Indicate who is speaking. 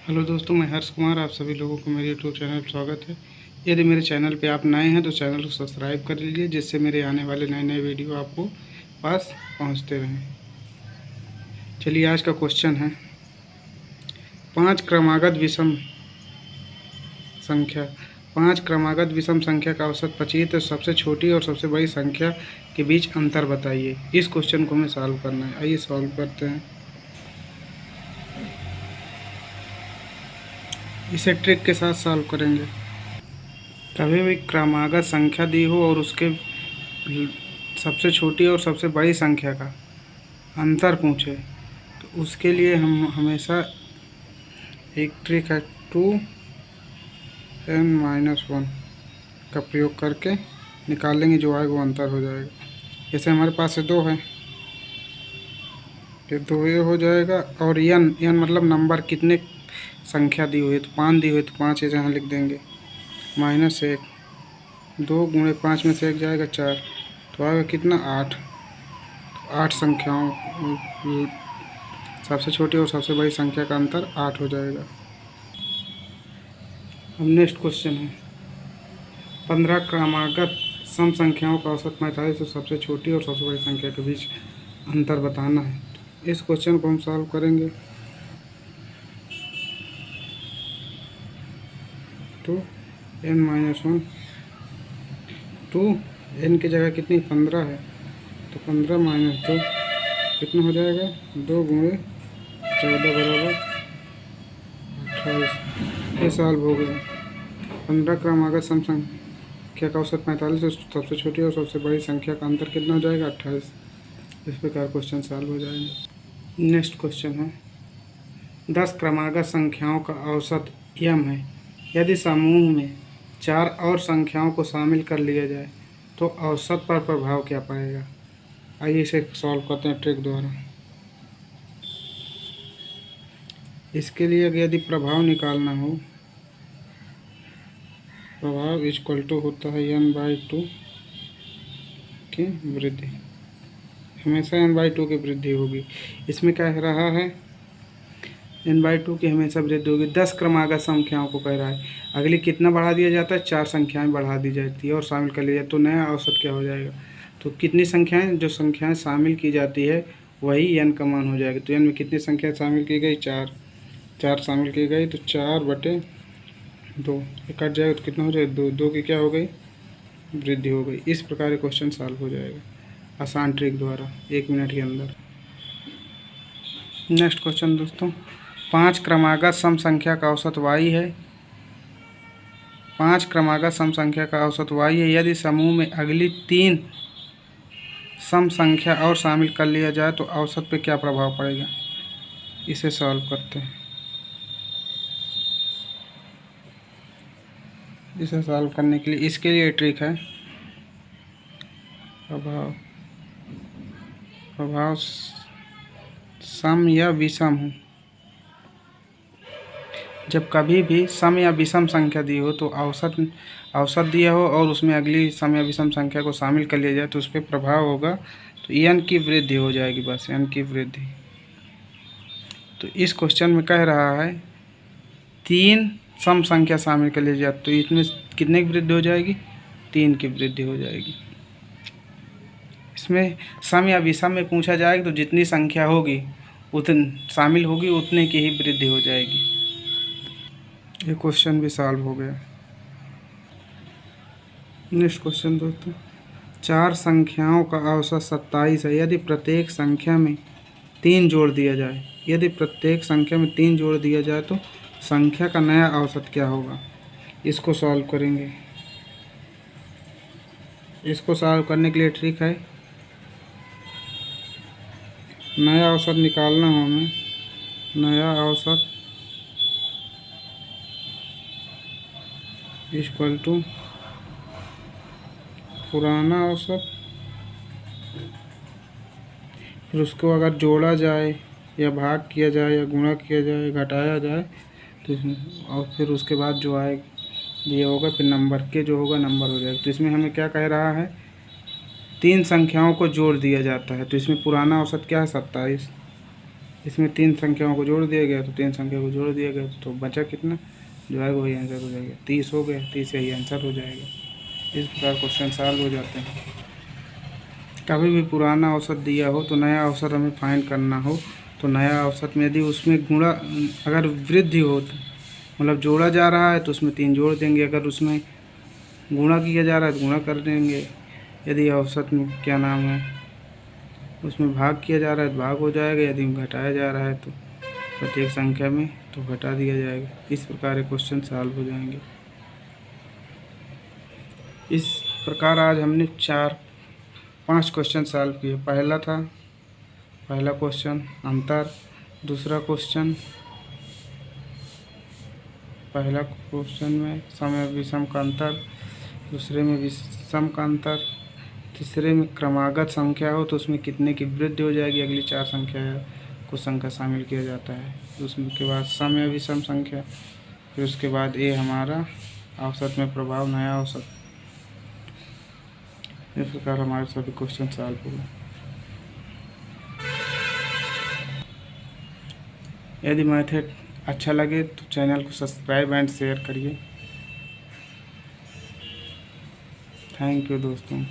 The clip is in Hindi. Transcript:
Speaker 1: हेलो दोस्तों, मैं हर्ष कुमार। आप सभी लोगों को मेरे यूट्यूब चैनल पर स्वागत है। यदि मेरे चैनल पे आप नए हैं तो चैनल को सब्सक्राइब कर लीजिए, जिससे मेरे आने वाले नए नए वीडियो आपको पास पहुंचते रहें। चलिए, आज का क्वेश्चन है 5 क्रमागत विषम संख्या। 5 क्रमागत विषम संख्या का औसत 25 तो सबसे छोटी और सबसे बड़ी संख्या के बीच अंतर बताइए। इस क्वेश्चन को हमें सॉल्व करना है। आइए सॉल्व करते हैं। इसे ट्रिक के साथ सॉल्व करेंगे। कभी भी क्रमागत संख्या दी हो और उसके सबसे छोटी और सबसे बड़ी संख्या का अंतर पूछे तो उसके लिए हम हमेशा एक ट्रिक है 2n-1 का प्रयोग करके निकाल लेंगे। जो आएगा वो अंतर हो जाएगा। जैसे हमारे पास से 2 है, ये 2 ये हो जाएगा। और n मतलब नंबर कितने संख्या दी हुई है, तो 5 दी हुई तो 5 यहाँ लिख देंगे। -1 2 गुणे 5 में से 1 जाएगा 4, तो आएगा कितना 8। 8 संख्याओं सबसे छोटी और सबसे बड़ी संख्या का अंतर 8 हो जाएगा। अब नेक्स्ट क्वेश्चन है 15 क्रमागत सम संख्याओं का औसत 45 और सबसे छोटी और सबसे बड़ी संख्या के बीच अंतर बताना है। इस क्वेश्चन को हम सॉल्व करेंगे। 2n-1 2n की जगह कितनी 15 है, तो 15 - 2 कितना हो जाएगा 2 गुणे 14 बराबर 28। ये सॉल्व हो गया। 15 क्रमागत सम संख्या का औसत 45 और सबसे छोटी और सबसे बड़ी संख्या का अंतर कितना हो जाएगा 28। इस प्रकार क्वेश्चन सॉल्व हो जाएंगे। नेक्स्ट क्वेश्चन है 10 क्रमागत संख्याओं का औसत m है। यदि समूह में 4 और संख्याओं को शामिल कर लिया जाए तो औसत पर प्रभाव क्या पड़ेगा। आइए इसे सॉल्व करते हैं ट्रिक द्वारा। इसके लिए यदि प्रभाव निकालना हो, प्रभाव इक्वल टू होता है n/2 की वृद्धि। हमेशा n/2 की वृद्धि होगी। इसमें क्या कह रहा है n/2 की हमेशा वृद्धि होगी। 10 क्रमागत संख्याओं को कह रहा है। अगली कितना बढ़ा दिया जाता है 4 संख्याएं बढ़ा दी जाती है और शामिल कर लिया, तो नया औसत क्या हो जाएगा। तो कितनी संख्याएं, जो संख्याएं शामिल की जाती है वही n का मान हो जाएगा। तो n में कितनी संख्या शामिल की गई 4 शामिल की गई, तो 4/2 कट जाएगा तो कितना हो जाएगा 2 की क्या हो गई वृद्धि हो गई। इस प्रकार क्वेश्चन सॉल्व हो जाएगा आसान ट्रिक द्वारा 1 मिनट के अंदर। नेक्स्ट क्वेश्चन दोस्तों 5 क्रमागत सम संख्या का औसत y है। 5 क्रमागत सम संख्या का औसत y है। यदि समूह में अगली 3 सम संख्या और शामिल कर लिया जाए तो औसत पे क्या प्रभाव पड़ेगा। इसे सॉल्व करते हैं। इसे सॉल्व करने के लिए इसके लिए ट्रिक है प्रभाव सम या विषम हो। जब कभी भी सम या विषम संख्या दी हो तो औसत दिया हो और उसमें अगली सम या विषम संख्या को शामिल कर लिया जाए तो उस पर प्रभाव होगा, तो n की वृद्धि हो जाएगी, बस n की वृद्धि। तो इस क्वेश्चन में कह रहा है 3 सम संख्या शामिल कर ली जाए तो इसमें कितने की वृद्धि हो जाएगी 3 की वृद्धि हो जाएगी। इसमें सम या विषम में पूछा जाएगा तो जितनी संख्या होगी उतनी शामिल होगी उतने की ही वृद्धि हो जाएगी। ये क्वेश्चन भी सॉल्व हो गया। नेक्स्ट क्वेश्चन दोस्तों 4 संख्याओं का औसत 27 है। यदि प्रत्येक संख्या में 3 जोड़ दिया जाए, यदि प्रत्येक संख्या में 3 जोड़ दिया जाए तो संख्या का नया औसत क्या होगा। इसको सॉल्व करेंगे। इसको सॉल्व करने के लिए ट्रिक है नया औसत निकालना हो हमें। नया औसत इक्वल टू पुराना औसत, फिर उसको अगर जोड़ा जाए या भाग किया जाए या गुणा किया जाए घटाया जाए तो और फिर उसके बाद जो आए ये होगा, फिर नंबर के जो होगा नंबर हो जाएगा। तो इसमें हमें क्या कह रहा है 3 संख्याओं को जोड़ दिया जाता है, तो इसमें पुराना औसत क्या है 27। इसमें 3 संख्याओं को जोड़ दिया गया, तो 3 संख्या को जोड़ दिया गया, तो बचा कितना जो आएगा वही आंसर हो जाएगा। 30 हो गया, 30 यही आंसर हो जाएगा। इस प्रकार क्वेश्चन सॉल्व हो जाते हैं। कभी भी पुराना औसत दिया हो तो नया औसत हमें फाइंड करना हो, तो नया औसत में यदि उसमें गुणा अगर वृद्धि हो तो मतलब जोड़ा जा रहा है तो उसमें 3 जोड़ देंगे, अगर उसमें गुणा किया जा रहा है तो गुणा कर देंगे। यदि औसत में क्या नाम है उसमें भाग किया जा रहा है तो भाग हो जाएगा, यदि घटाया जा रहा है तो प्रत्येक संख्या में तो घटा दिया जाएगा। इस प्रकार क्वेश्चन सॉल्व हो जाएंगे। इस प्रकार आज हमने 5 क्वेश्चन सॉल्व किए। पहला क्वेश्चन अंतर, दूसरा क्वेश्चन पहला क्वेश्चन में सम या विषम का अंतर, दूसरे में विषम का अंतर, तीसरे में क्रमागत संख्या हो तो उसमें कितने की वृद्धि हो जाएगी, अगली 4 संख्या को संख्या शामिल किया जाता है। उसके बाद सम या विषम संख्या, फिर उसके बाद ये हमारा औसत में प्रभाव, नया औसत। इस प्रकार हमारे सभी क्वेश्चन सॉल्व हुए। यदि मेथड अच्छा लगे तो चैनल को सब्सक्राइब एंड शेयर करिए। थैंक यू दोस्तों।